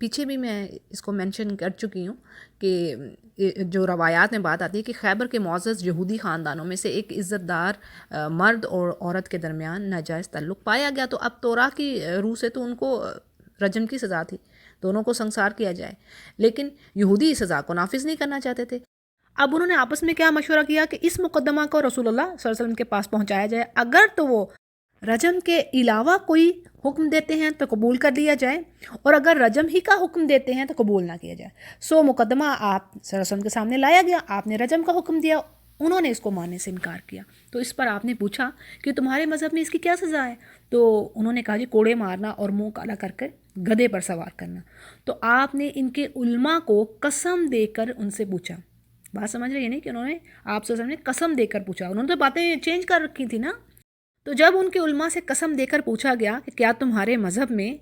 پیچھے بھی میں اس کو مینشن کر چکی ہوں کہ جو روایات میں بات آتی ہے کہ خیبر کے معزز یہودی خاندانوں میں سے ایک عزت دار مرد اور عورت کے درمیان ناجائز تعلق پایا گیا، تو اب تورا کی روح سے تو ان کو رجم کی سزا تھی، دونوں کو سنسار کیا جائے، لیکن یہودی اس سزا کو نافذ نہیں کرنا چاہتے تھے۔ اب انہوں نے آپس میں کیا مشورہ کیا کہ اس مقدمہ کو رسول اللہ صلی اللہ علیہ وسلم کے پاس پہنچایا جائے، اگر تو وہ رجم کے علاوہ کوئی حکم دیتے ہیں تو قبول کر لیا جائے، اور اگر رجم ہی کا حکم دیتے ہیں تو قبول نہ کیا جائے۔ سو مقدمہ آپ صلی اللہ علیہ وسلم کے سامنے لایا گیا، آپ نے رجم کا حکم دیا، انہوں نے اس کو ماننے سے انکار کیا۔ تو اس پر آپ نے پوچھا کہ تمہارے مذہب میں اس کی کیا سزا ہے؟ تو انہوں نے کہا جی کوڑے مارنا اور منہ کالا کر کے گدھے پر سوار کرنا۔ تو آپ نے ان کے علماء کو قسم دے کر ان سے پوچھا، بات سمجھ رہی ہے نہیں کہ انہوں نے آپ صلی اللہ علیہ وسلم نے قسم دے کر پوچھا، انہوں نے تو باتیں چینج کر رکھی تھی نا۔ تو جب ان کے علماء سے قسم دے کر پوچھا گیا کہ کیا تمہارے مذہب میں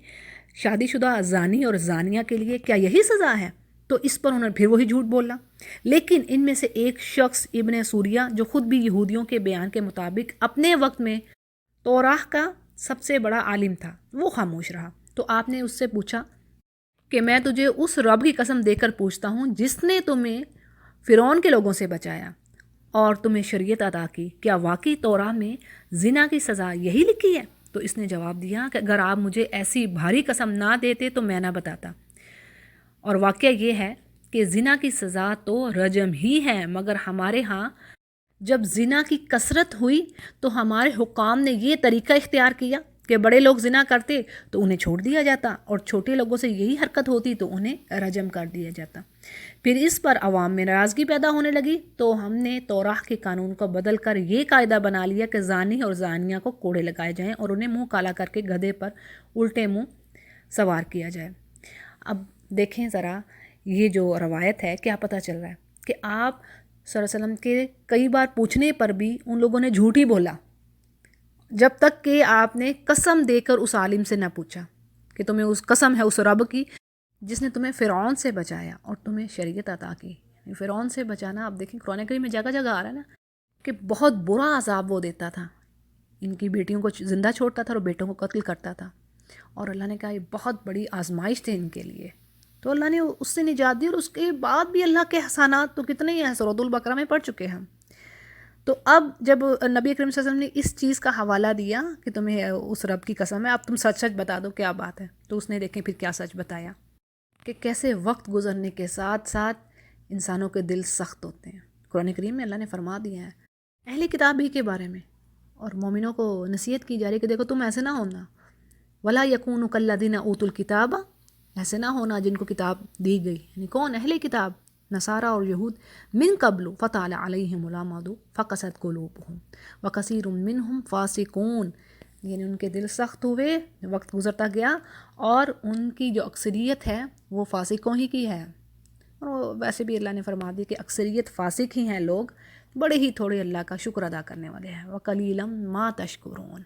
شادی شدہ زانی اور زانیہ کے لیے کیا یہی سزا ہے، تو اس پر انہوں نے پھر وہی جھوٹ بولا۔ لیکن ان میں سے ایک شخص ابن سوریہ جو خود بھی یہودیوں کے بیان کے مطابق اپنے وقت میں توراہ کا سب سے بڑا عالم تھا، وہ خاموش رہا۔ تو آپ نے اس سے پوچھا کہ میں تجھے اس رب کی قسم دے کر پوچھتا ہوں جس نے تمہیں فرعون کے لوگوں سے بچایا اور تمہیں شریعت عطا کی، کیا واقعی توراہ میں زنا کی سزا یہی لکھی ہے؟ تو اس نے جواب دیا کہ اگر آپ مجھے ایسی بھاری قسم نہ دیتے تو میں نہ بتاتا، اور واقعہ یہ ہے کہ زنا کی سزا تو رجم ہی ہے، مگر ہمارے ہاں جب زنا کی کثرت ہوئی تو ہمارے حکام نے یہ طریقہ اختیار کیا کہ بڑے لوگ زنا کرتے تو انہیں چھوڑ دیا جاتا، اور چھوٹے لوگوں سے یہی حرکت ہوتی تو انہیں رجم کر دیا جاتا۔ پھر اس پر عوام میں ناراضگی پیدا ہونے لگی، تو ہم نے توراہ کے قانون کو بدل کر یہ قاعدہ بنا لیا کہ زانی اور زانیہ کو کوڑے لگائے جائیں اور انہیں منہ کالا کر کے گدھے پر الٹے منہ سوار کیا جائے۔ اب دیکھیں ذرا یہ جو روایت ہے کیا پتہ چل رہا ہے کہ آپ صلی اللہ علیہ وسلم کے کئی بار پوچھنے پر بھی ان لوگوں نے جھوٹ ہی بولا، جب تک کہ آپ نے قسم دے کر اس عالم سے نہ پوچھا کہ تمہیں اس قسم ہے اس رب کی جس نے تمہیں فرعون سے بچایا اور تمہیں شریعت عطا کی۔ فرعون سے بچانا آپ دیکھیں قرآن کریم میں جگہ جگہ آ رہا ہے نا کہ بہت برا عذاب وہ دیتا تھا، ان کی بیٹیوں کو زندہ چھوڑتا تھا اور بیٹوں کو قتل کرتا تھا، اور اللہ نے کہا یہ بہت بڑی آزمائش تھی ان کے لیے، تو اللہ نے اس سے نجات دی، اور اس کے بعد بھی اللہ کے احسانات تو کتنے ہی ہیں، سورۃ البقرہ میں پڑھ چکے ہیں ہم۔ تو اب جب نبی کریم صلی اللہ علیہ وسلم نے اس چیز کا حوالہ دیا کہ تمہیں اس رب کی قسم ہے، اب تم سچ سچ بتا دو کیا بات ہے، تو اس نے دیکھیں پھر کیا سچ بتایا کہ کیسے وقت گزرنے کے ساتھ ساتھ انسانوں کے دل سخت ہوتے ہیں۔ قرآن کریم میں اللہ نے فرما دیا ہے اہل کتاب ہی کے بارے میں، اور مومنوں کو نصیحت کی جا رہی ہے کہ دیکھو تم ایسے نہ ہونا، ولا یکونوا کالذین اوتوا الکتاب، ایسے نہ ہونا جن کو کتاب دی گئی، یعنی کون؟ اہل کتاب، نصارہ اور یہود، من قبل فطال علیہم الامد فقست قلوبہم وکثیر منہم فاسقون، یعنی ان کے دل سخت ہوئے، وقت گزرتا گیا اور ان کی جو اکثریت ہے وہ فاسقوں ہی کی ہے، اور ویسے بھی اللہ نے فرما دی کہ اکثریت فاسق ہی ہیں لوگ، بڑے ہی تھوڑے اللہ کا شکر ادا کرنے والے ہیں، وقلیلا ما تشکرون۔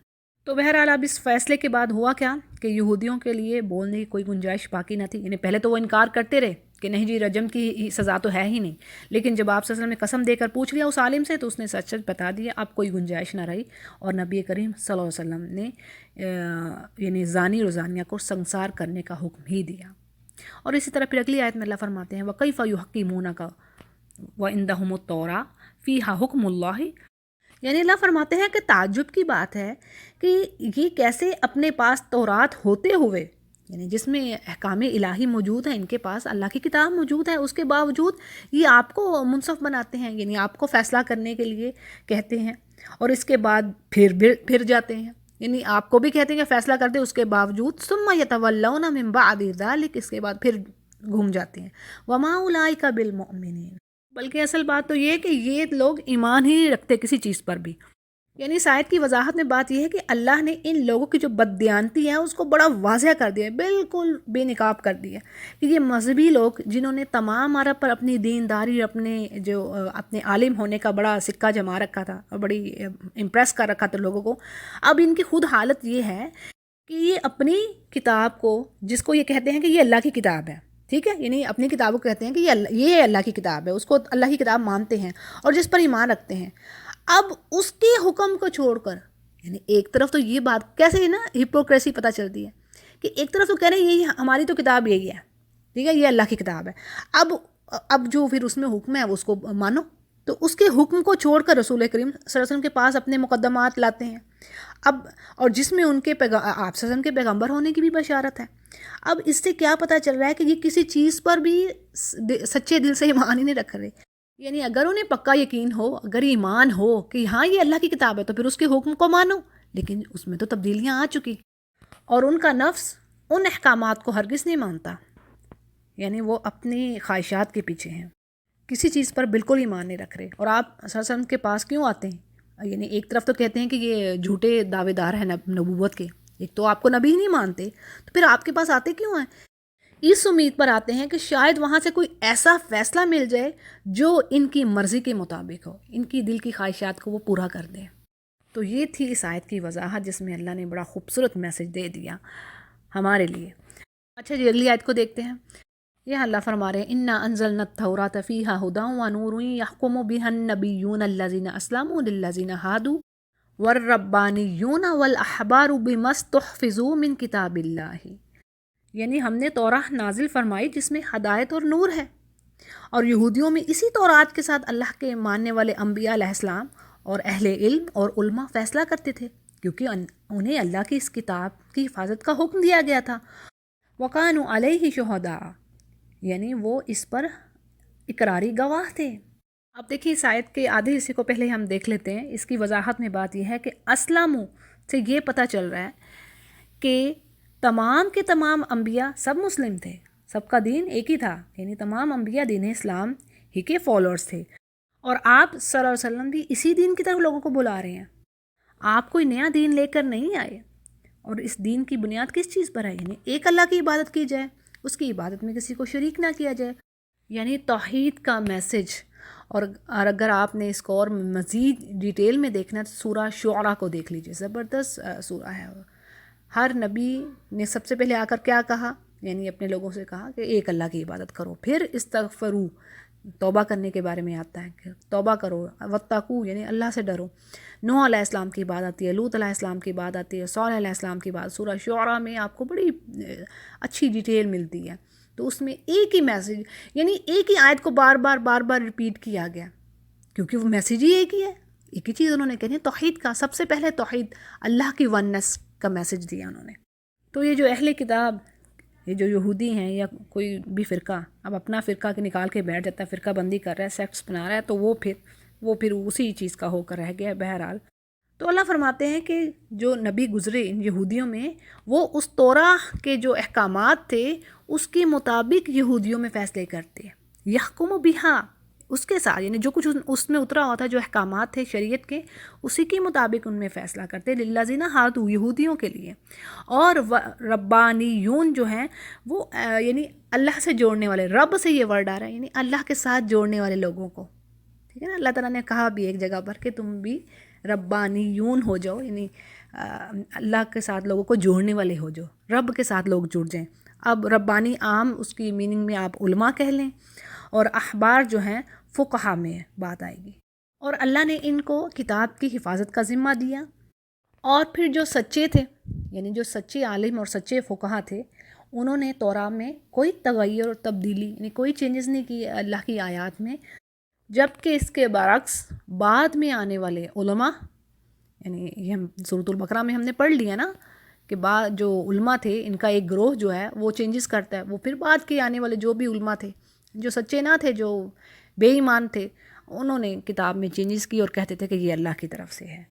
تو بہرحال اب اس فیصلے کے بعد ہوا کیا کہ یہودیوں کے لیے بولنے کی کوئی گنجائش باقی نہ تھی، یعنی پہلے تو وہ انکار کرتے رہے کہ نہیں جی رجم کی سزا تو ہے ہی نہیں، لیکن جب آپ صلی اللہ علیہ وسلم نے قسم دے کر پوچھ لیا اس عالم سے تو اس نے سچ سچ بتا دیا، اب کوئی گنجائش نہ رہی، اور نبی کریم صلی اللہ علیہ وسلم نے یعنی زانی اور زانیہ کو سنسار کرنے کا حکم ہی دیا۔ اور اسی طرح پھر اگلی آیت میں اللہ فرماتے ہیں وَكَيْفَ يُحَكِّمُونَكَ وَعِندَهُمُ التَّوْرَاةُ فِيهَا حُكْمُ اللَّهِ، یعنی اللہ فرماتے ہیں کہ تعجب کی بات ہے کہ یہ کیسے اپنے پاس تورات ہوتے ہوئے، یعنی جس میں احکام الہی موجود ہیں، ان کے پاس اللہ کی کتاب موجود ہے، اس کے باوجود یہ آپ کو منصف بناتے ہیں، یعنی آپ کو فیصلہ کرنے کے لیے کہتے ہیں، اور اس کے بعد پھر جاتے ہیں، یعنی آپ کو بھی کہتے ہیں کہ فیصلہ کر دیں، اس کے باوجود ثم یتولون من بعد ذلک، اس کے بعد پھر گھوم جاتے ہیں، وما اولئک بالمؤمنین، بلکہ اصل بات تو یہ ہے کہ یہ لوگ ایمان ہی نہیں رکھتے کسی چیز پر بھی۔ یعنی اس آیت کی وضاحت میں بات یہ ہے کہ اللہ نے ان لوگوں کی جو بددیانتی ہے اس کو بڑا واضح کر دیا ہے، بالکل بے نقاب کر دیا کہ یہ مذہبی لوگ جنہوں نے تمام عرب پر اپنی دینداری، اپنے عالم ہونے کا بڑا سکہ جما رکھا تھا اور بڑی امپریس کر رکھا تھا لوگوں کو، اب ان کی خود حالت یہ ہے کہ یہ اپنی کتاب کو، جس کو یہ کہتے ہیں کہ یہ اللہ کی کتاب ہے، ٹھیک ہے، یعنی اپنی کتابوں کو کہتے ہیں کہ یہ اللہ کی کتاب ہے، اس کو اللہ کی کتاب مانتے ہیں اور جس پر ایمان رکھتے ہیں، اب اس کے حکم کو چھوڑ کر، یعنی ایک طرف تو یہ بات کیسے نا ہپوکریسی پتہ چلتی ہے کہ ایک طرف تو کہہ رہے ہیں یہی ہماری تو کتاب یہی ہے، ٹھیک ہے، یہ اللہ کی کتاب ہے. اب جو پھر اس میں حکم ہے اس کو مانو. تو اس کے حکم کو چھوڑ کر رسول کریم صلی اللہ علیہ وسلم کے پاس اپنے مقدمات لاتے ہیں اب، اور جس میں ان کے آپ صلی اللہ علیہ وسلم کے پیغمبر ہونے کی بھی بشارت ہے. اب اس سے کیا پتہ چل رہا ہے کہ یہ کسی چیز پر بھی سچے دل سے ایمان ہی نہیں رکھ رہے. یعنی اگر انہیں پکا یقین ہو، اگر ایمان ہو کہ ہاں یہ اللہ کی کتاب ہے، تو پھر اس کے حکم کو مانو. لیکن اس میں تو تبدیلیاں آ چکی، اور ان کا نفس ان احکامات کو ہرگز نہیں مانتا. یعنی وہ اپنی خواہشات کے پیچھے ہیں، کسی چیز پر بالکل ایمان نہیں رکھ رہے. اور آپ صلی اللہ علیہ وسلم کے پاس کیوں آتے ہیں؟ یعنی ایک طرف تو کہتے ہیں کہ یہ جھوٹے دعوے دار ہیں نبوت کے، ایک تو آپ کو نبی ہی نہیں مانتے، تو پھر آپ کے پاس آتے کیوں ہیں؟ اس امید پر آتے ہیں کہ شاید وہاں سے کوئی ایسا فیصلہ مل جائے جو ان کی مرضی کے مطابق ہو، ان کی دل کی خواہشات کو وہ پورا کر دے. تو یہ تھی اس آیت کی وضاحت، جس میں اللہ نے بڑا خوبصورت میسج دے دیا ہمارے لیے. اچھا جی، اگلی آیت کو دیکھتے ہیں. یہ اللہ فرما رہے ہیں انا انزلنا التوراۃ فیہا ھدی ونور یحکم بہا النبیون الذین اسلموا للذین ہادوا والربانیون والاحبار بما استحفظوا من کتاب اللہ. یعنی ہم نے تورات نازل فرمائی جس میں ہدایت اور نور ہے، اور یہودیوں میں اسی تورات کے ساتھ اللہ کے ماننے والے انبیاء علیہ السلام اور اہل علم اور علماء فیصلہ کرتے تھے، کیونکہ انہیں اللہ کی اس کتاب کی حفاظت کا حکم دیا گیا تھا. وَقَانُوا عَلَيْهِ شُهَدَاءَ، یعنی وہ اس پر اقراری گواہ تھے. اب دیکھیے اس آیت کے آدھے حصے کو پہلے ہم دیکھ لیتے ہیں. اس کی وضاحت میں بات یہ ہے کہ اسلموا سے یہ پتہ چل رہا ہے کہ تمام کے تمام انبیاء سب مسلم تھے، سب کا دین ایک ہی تھا. یعنی تمام انبیاء دین اسلام ہی کے فالوورز تھے، اور آپ صلی اللہ علیہ وسلم بھی اسی دین کی طرف لوگوں کو بلا رہے ہیں. آپ کوئی نیا دین لے کر نہیں آئے. اور اس دین کی بنیاد کس چیز پر ہے؟ یعنی ایک اللہ کی عبادت کی جائے، اس کی عبادت میں کسی کو شریک نہ کیا جائے، یعنی توحید کا میسج. اور اگر آپ نے اس کو اور مزید ڈیٹیل میں دیکھنا ہے تو سورہ شعراء کو دیکھ لیجئے، زبردست سورہ ہے. ہر نبی نے سب سے پہلے آ کر کیا کہا؟ یعنی اپنے لوگوں سے کہا کہ ایک اللہ کی عبادت کرو. پھر استغفروا، توبہ کرنے کے بارے میں آتا ہے کہ توبہ کرو. واتقوا، یعنی اللہ سے ڈرو. نوح علیہ السلام کی بات آتی ہے، لوط علیہ السلام کی بات آتی ہے، صالح علیہ السلام کی بات. سورہ شعراء میں آپ کو بڑی اچھی ڈیٹیل ملتی ہے. تو اس میں ایک ہی میسج، یعنی ایک ہی آیت کو بار بار ریپیٹ کیا گیا، کیونکہ وہ میسج ہی ایک ہی ہے. ایک ہی چیز انہوں نے کہنی ہے، توحید کا. سب سے پہلے توحید، اللہ کی ونس کا میسج دیا انہوں نے. تو یہ جو اہل کتاب، یہ جو یہودی ہیں یا کوئی بھی فرقہ اب اپنا فرقہ کے نکال کے بیٹھ جاتا ہے، فرقہ بندی کر رہا ہے، سیکٹس بنا رہا ہے، تو وہ پھر اسی چیز کا ہو کر رہ گیا ہے. بہرحال تو اللہ فرماتے ہیں کہ جو نبی گزرے ان یہودیوں میں، وہ اس توراہ کے جو احکامات تھے اس کے مطابق یہودیوں میں فیصلے کرتے. یحکم بہا، اس کے ساتھ، یعنی جو کچھ اس میں اترا ہوا تھا، جو احکامات تھے شریعت کے، اسی کے مطابق ان میں فیصلہ کرتے. للذین ہادوا، یہودیوں کے لیے. اور ربانیون جو ہیں وہ یعنی اللہ سے جوڑنے والے، رب سے یہ ورڈ آ رہا ہے، یعنی اللہ کے ساتھ جوڑنے والے لوگوں کو. ٹھیک ہے نا، اللہ تعالیٰ نے کہا بھی ایک جگہ پر کہ تم بھی ربانیون ہو جاؤ، یعنی اللہ کے ساتھ لوگوں کو جوڑنے والے ہو جاؤ، رب کے ساتھ لوگ جڑ جائیں. اب ربانی عام اس کی میننگ میں آپ علماء کہہ لیں، اور احبار جو ہیں فقہا میں بات آئے گی. اور اللہ نے ان کو کتاب کی حفاظت کا ذمہ دیا. اور پھر جو سچے تھے، یعنی جو سچے عالم اور سچے فقہا تھے، انہوں نے تورات میں کوئی تغیر اور تبدیلی، یعنی کوئی چینجز نہیں کی اللہ کی آیات میں. جبکہ اس کے برعکس بعد میں آنے والے علماء، یعنی یہ ہم سورۃ البقرہ میں ہم نے پڑھ لیا نا کہ بعد جو علماء تھے ان کا ایک گروہ جو ہے وہ چینجز کرتا ہے. وہ پھر بعد کے آنے والے جو بھی علماء تھے، جو سچے نہ تھے، جو بے ایمان تھے، انہوں نے کتاب میں چینجز کی اور کہتے تھے کہ یہ اللہ کی طرف سے ہے.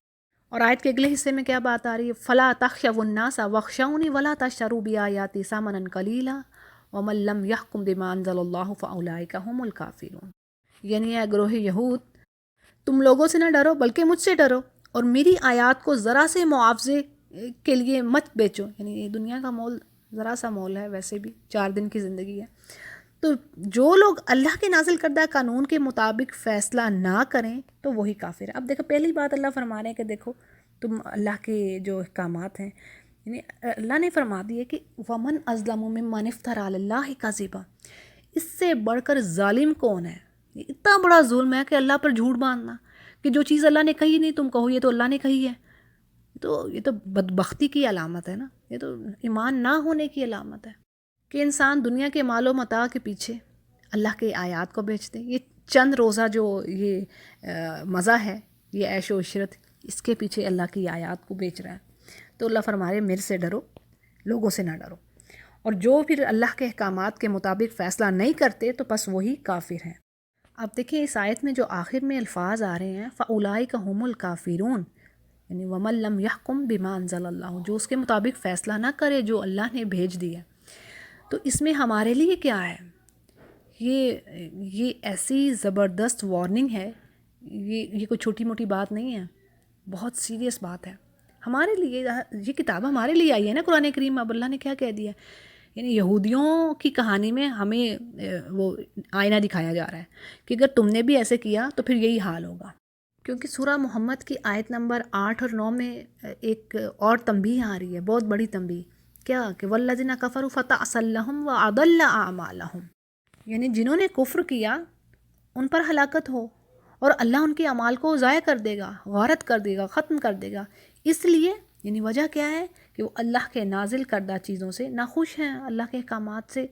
اور آیت کے اگلے حصے میں کیا بات آ رہی ہے؟ فَلَا تَخْشَوُا النَّاسَ وَاخْشَوْنِی وَلَا تَشْتَرُوا بِآیَاتِی ثَمَنًا قَلِیلًا وَمَن لَّمْ يَحْکُم بِمَا أَنزَلَ اللَّهُ فَأُولَٰئِکَ هُمُ الْکَافِرُونَ. یعنی اے گروہ یہود، تم لوگوں سے نہ ڈرو بلکہ مجھ سے ڈرو، اور میری آیات کو ذرا سے معاوضے کے لیے مت بیچو. یعنی یہ دنیا کا مول ذرا سا مول ہے، ویسے بھی 4 دن کی زندگی ہے. تو جو لوگ اللہ کے نازل کردہ قانون کے مطابق فیصلہ نہ کریں تو وہی کافر ہے. اب دیکھو پہلی بات اللہ فرما رہے ہیں کہ دیکھو تم اللہ کے جو احکامات ہیں، یعنی اللہ نے فرما دی ہے کہ وَمَنْ أَظْلَمُ مِمَّنِ افْتَرَىٰ عَلَى اللَّهِ كَذِبًا. اس سے بڑھ کر ظالم کون ہے؟ اتنا بڑا ظلم ہے کہ اللہ پر جھوٹ باندھنا، کہ جو چیز اللہ نے کہی نہیں تم کہو یہ تو اللہ نے کہی ہے. تو یہ تو بدبختی کی علامت ہے نا، یہ تو ایمان نہ ہونے کی علامت ہے. کہ انسان دنیا کے مال و متاع کے پیچھے اللہ کے آیات کو بیچ دے. یہ چند روزہ جو یہ مزہ ہے، یہ عیش و عشرت، اس کے پیچھے اللہ کی آیات کو بیچ رہا ہے. تو اللہ فرمائے میرے سے ڈرو، لوگوں سے نہ ڈرو. اور جو پھر اللہ کے احکامات کے مطابق فیصلہ نہیں کرتے تو بس وہی کافر ہیں. اب دیکھیں اس آیت میں جو آخر میں الفاظ آ رہے ہیں فَأُولَٰئِکَ هُمُ الْكَافِرُونَ، یعنی وَمَن لَّمْ يَحْكُم بِمَا أَنزَلَ اللَّهُ، جو اس کے مطابق فیصلہ نہ کرے جو اللہ نے بھیج دیا. تو اس میں ہمارے لیے کیا ہے؟ یہ ایسی زبردست وارننگ ہے، یہ کوئی چھوٹی موٹی بات نہیں ہے، بہت سیریس بات ہے ہمارے لیے. یہ کتاب ہمارے لیے آئی ہے نا قرآن کریم. اب اللہ نے کیا کہہ دیا، یعنی یہودیوں کی کہانی میں ہمیں وہ آئینہ دکھایا جا رہا ہے کہ اگر تم نے بھی ایسے کیا تو پھر یہی حال ہوگا. کیونکہ سورہ محمد کی آیت نمبر 8 اور 9 میں ایک اور تنبیہ آ رہی ہے، بہت بڑی تنبیہ. کیا کہ وَالَّذِينَ كَفَرُوا فَتَعْسًا لَّهُمْ وَأَضَلَّ أَعْمَالَهُمْ، یعنی جنہوں نے کفر کیا ان پر ہلاکت ہو اور اللہ ان کے اعمال کو ضائع کر دے گا، غارت کر دے گا، ختم کر دے گا. اس لیے یعنی وجہ کیا ہے کہ وہ اللہ کے نازل کردہ چیزوں سے ناخوش ہیں، اللہ کے احکامات سے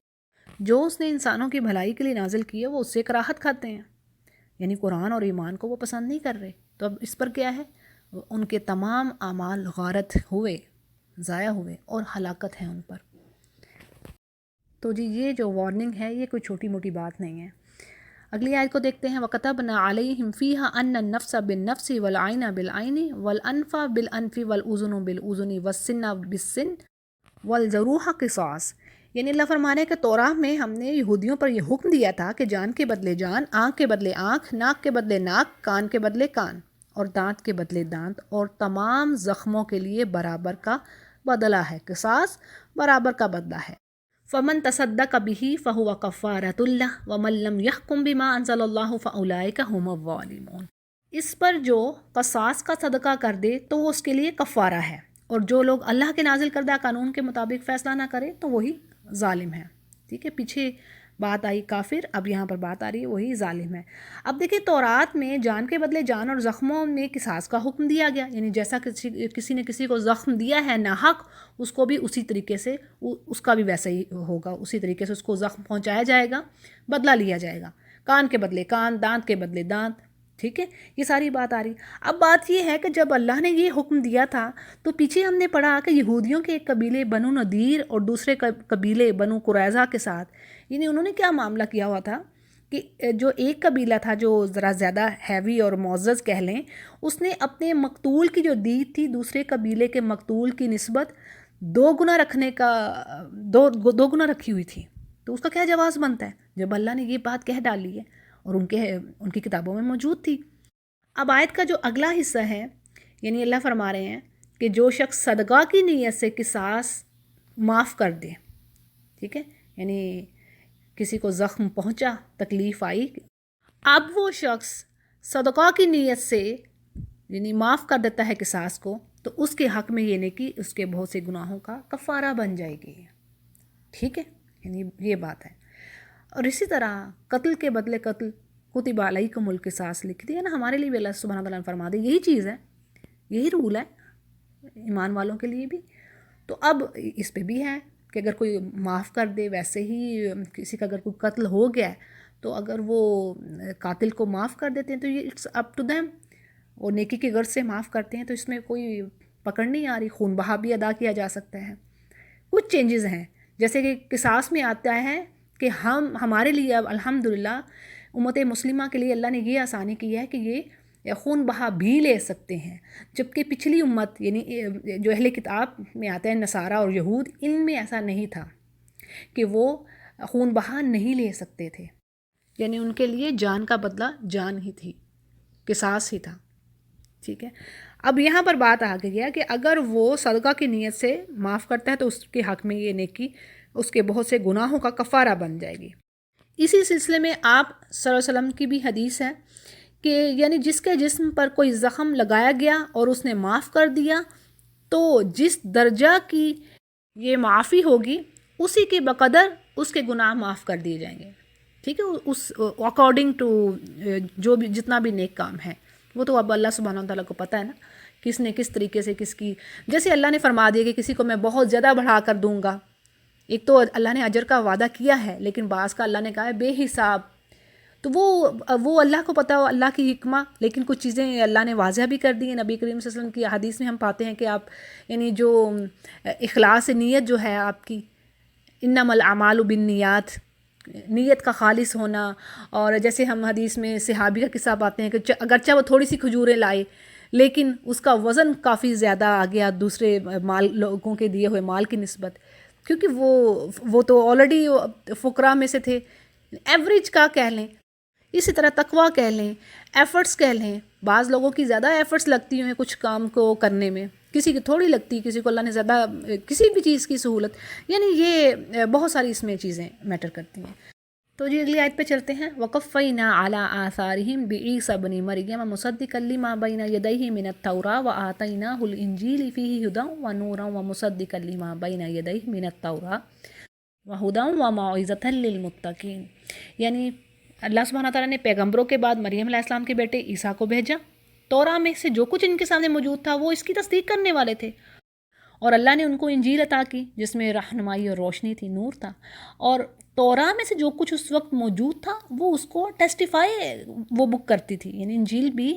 جو اس نے انسانوں کی بھلائی کے لیے نازل کی ہے وہ اس سے کراہت کھاتے ہیں، یعنی قرآن اور ایمان کو وہ پسند نہیں کر رہے. تو اب اس پر کیا ہے، ان کے تمام اعمال غارت ہوئے، ضائع ہوئے اور ہلاکت ہے ان پر. تو جی یہ جو وارننگ ہے یہ کوئی چھوٹی موٹی بات نہیں ہے. اگلی آیت کو دیکھتے ہیں. وَكَتَبْنَا عَلَيْهِمْ فِيهَا أَنَّ النَّفْسَ بِالنَّفْسِ وَالْعَيْنَ بِالْعَيْنِ وَالْأَنْفَ بِالْأَنْفِ وَالْأُذُنَ بِالْأُذُنِ وَالسِّنَّ بِالسِّنِّ وَالْجَرُوحَ قِصَاص. یعنی اللہ فرمانے کہ توراہ میں ہم نے یہودیوں پر یہ حکم دیا تھا کہ جان کے بدلے جان، آنکھ کے بدلے آنکھ، ناک کے بدلے ناک، کان کے بدلے کان اور دانت کے بدلے دانت، اور تمام زخموں کے لیے برابر کا بدلہ ہے. قصاص برابر کا بدلہ ہے. فمن تصدق به فهو کفارۃ اللہ ومن لم یحکم بما انزل اللہ فاولئک هم الظالمون. اس پر جو قصاص کا صدقہ کر دے تو وہ اس کے لیے کفارہ ہے، اور جو لوگ اللہ کے نازل کردہ قانون کے مطابق فیصلہ نہ کرے تو وہی ظالم ہے. ٹھیک ہے، پیچھے بات آئی کافر، اب یہاں پر بات آ رہی ہے وہی ظالم ہے. اب دیکھیں تورات میں جان کے بدلے جان اور زخموں میں قصاص کا حکم دیا گیا، یعنی جیسا کسی نے کسی کو زخم دیا ہے ناحق، اس کو بھی اسی طریقے سے اس کا بھی ویسا ہی ہوگا، اسی طریقے سے اس کو زخم پہنچایا جائے گا، بدلہ لیا جائے گا. کان کے بدلے کان، دانت کے بدلے دانت. ٹھیک ہے، یہ ساری بات آ رہی. اب بات یہ ہے کہ جب اللہ نے یہ حکم دیا تھا تو پیچھے ہم نے پڑھا کہ یہودیوں کے ایک قبیلے بنو نذیر اور دوسرے قبیلے بنو قریظہ کے ساتھ، یعنی انہوں نے کیا معاملہ کیا ہوا تھا کہ جو ایک قبیلہ تھا جو ذرا زیادہ ہیوی اور معزز کہہ لیں، اس نے اپنے مقتول کی جو دید تھی دوسرے قبیلے کے مقتول کی نسبت دو گنا رکھی ہوئی تھی. تو اس کا کیا جواز بنتا ہے جب اللہ نے یہ بات کہہ ڈالی ہے اور ان کی کتابوں میں موجود تھی. اب آیت کا جو اگلا حصہ ہے، یعنی اللہ فرما رہے ہیں کہ جو شخص صدقہ کی نیت سے قصاص معاف کر دے. ٹھیک ہے، یعنی کسی کو زخم پہنچا، تکلیف آئی، اب وہ شخص صدقہ کی نیت سے یعنی معاف کر دیتا ہے قصاص کو، تو اس کے حق میں یہ نیکی اس کے بہت سے گناہوں کا کفارہ بن جائے گی. ٹھیک ہے، یعنی یہ بات ہے. اور اسی طرح قتل کے بدلے قتل، کتب علیکم القصاص لکھ دیا نا ہمارے لیے بھی اللہ سبحانہ وتعالیٰ نے فرما دے. یہی چیز ہے، یہی رول ہے ایمان والوں کے لیے بھی. تو اب اس پہ بھی ہے کہ اگر کوئی معاف کر دے، ویسے ہی کسی کا اگر کوئی قتل ہو گیا ہے تو اگر وہ قاتل کو معاف کر دیتے ہیں تو یہ اٹس اپ ٹو دیم، وہ نیکی کے غرض سے معاف کرتے ہیں تو اس میں کوئی پکڑ نہیں آ رہی. خون بہا بھی ادا کیا جا سکتا ہے. کچھ چینجز ہیں، جیسے کہ قصاص میں آتا ہے کہ ہمارے لیے اب الحمدللہ امت مسلمہ کے لیے اللہ نے یہ آسانی کی ہے کہ یہ خون بہا بھی لے سکتے ہیں، جبکہ پچھلی امت یعنی جو اہل کتاب میں آتے ہیں نصارہ اور یہود، ان میں ایسا نہیں تھا کہ وہ خون بہا نہیں لے سکتے تھے. یعنی ان کے لیے جان کا بدلہ جان ہی تھی، قصاص ہی تھا. ٹھیک ہے، اب یہاں پر بات آ گئی ہے کہ اگر وہ صدقہ کی نیت سے معاف کرتا ہے تو اس کے حق میں یہ نیکی اس کے بہت سے گناہوں کا کفارہ بن جائے گی. اسی سلسلے میں آپ صلی اللہ علیہ وسلم کی بھی حدیث ہے کہ یعنی جس کے جسم پر کوئی زخم لگایا گیا اور اس نے معاف کر دیا تو جس درجہ کی یہ معافی ہوگی اسی کے بقدر اس کے گناہ معاف کر دیے جائیں گے. ٹھیک ہے، اس اکارڈنگ ٹو جو بھی جتنا بھی نیک کام ہے وہ تو اب اللہ سبحانہ وتعالیٰ کو پتہ ہے نا کس نے کس طریقے سے کس کی. جیسے اللہ نے فرما دیا کہ کسی کو میں بہت زیادہ بڑھا کر دوں گا ایک تو اللہ نے اجر کا وعدہ کیا ہے، لیکن بعض کا اللہ نے کہا ہے بے حساب، تو وہ اللہ کو پتہ ہو، اللہ کی حکمہ، لیکن کچھ چیزیں اللہ نے واضح بھی کر دی ہیں۔ نبی کریم صلی اللہ علیہ وسلم کی حدیث میں ہم پاتے ہیں کہ آپ یعنی جو اخلاص نیت جو ہے آپ کی، انما الاعمال بالنیات، نیت کا خالص ہونا، اور جیسے ہم حدیث میں صحابی کا قصہ پاتے ہیں کہ اگرچہ وہ تھوڑی سی کھجوریں لائے لیکن اس کا وزن کافی زیادہ آ گیا دوسرے مال لوگوں کے دیے ہوئے مال کی نسبت، کیونکہ وہ تو آلریڈی فقراء میں سے تھے، ایوریج کا کہہ لیں۔ اسی طرح تقویٰ کہہ لیں، ایفرٹس کہہ لیں، بعض لوگوں کی زیادہ ایفرٹس لگتی ہیں کچھ کام کو کرنے میں، کسی کی تھوڑی لگتی، کسی کو اللہ نے زیادہ کسی بھی چیز کی سہولت، یعنی یہ بہت ساری اس میں چیزیں میٹر کرتی ہیں۔ تو جی اگلی آیت پہ چلتے ہیں۔ وَقَفَّيْنَا عَلَىٰ آثَارِهِمْ بِعِيسَىٰ ابْنِ مَرْيَمَ مُصَدِّقًا لِّمَا بَيْنَ يَدَيْهِ مِنَ التَّوْرَاةِ وَآتَيْنَاهُ الْإِنجِيلَ فِيهِ هُدًى وَنُورًا وَمُصَدِّقًا لِّمَا بَيْنَ يَدَيْهِ مِنَ التَّوْرَاةِ وَهُدًى وَمَوْعِظَةً لِّلْمُتَّقِينَ، یعنی اللہ سبحانہ تعالیٰ نے پیغمبروں کے بعد مریم علیہ السلام کے بیٹے عیسیٰ کو بھیجا، توراہ میں سے جو کچھ ان کے سامنے موجود تھا وہ اس کی تصدیق کرنے والے تھے، اور اللہ نے ان کو انجیل عطا کی جس میں رہنمائی اور روشنی تھی، نور تھا، اور توراہ میں سے جو کچھ اس وقت موجود تھا وہ اس کو ٹیسٹیفائی وہ بک کرتی تھی، یعنی انجیل بھی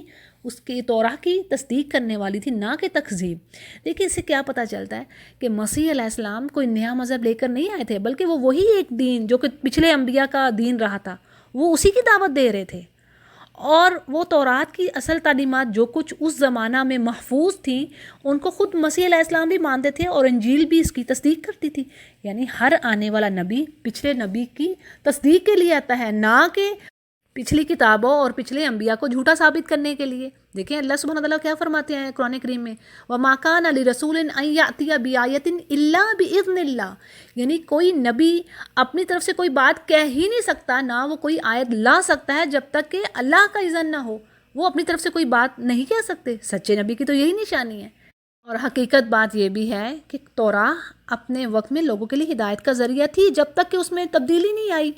اس کی توراہ کی تصدیق کرنے والی تھی، نہ کہ تکذیب۔ دیکھیں اس سے کیا پتہ چلتا ہے کہ مسیح علیہ السلام کوئی نیا مذہب لے کر نہیں آئے تھے، بلکہ وہ وہی ایک دین جو کہ پچھلے انبیاء کا دین رہا تھا وہ اسی کی دعوت دے رہے تھے، اور وہ تورات کی اصل تعلیمات جو کچھ اس زمانہ میں محفوظ تھیں ان کو خود مسیح علیہ السلام بھی مانتے تھے، اور انجیل بھی اس کی تصدیق کرتی تھی۔ یعنی ہر آنے والا نبی پچھلے نبی کی تصدیق کے لیے آتا ہے، نہ کہ پچھلی کتابوں اور پچھلے انبیاء کو جھوٹا ثابت کرنے کے لیے۔ دیکھیں اللہ سبحانہ وتعالیٰ کیا فرماتے ہیں قرآن کریم میں، وَمَا كَانَ لِرَسُولٍ أَن يَأْتِيَ بِآيَةٍ إِلَّا بِإِذْنِ اللَّهِ، یعنی کوئی نبی اپنی طرف سے کوئی بات کہہ ہی نہیں سکتا، نہ وہ کوئی آیت لا سکتا ہے جب تک کہ اللہ کا اذن نہ ہو، وہ اپنی طرف سے کوئی بات نہیں کہہ سکتے۔ سچے نبی کی تو یہی نشانی ہے۔ اور حقیقت بات یہ بھی ہے کہ توراہ اپنے وقت میں لوگوں کے لیے ہدایت کا ذریعہ تھی جب تک کہ اس میں تبدیلی نہیں آئی،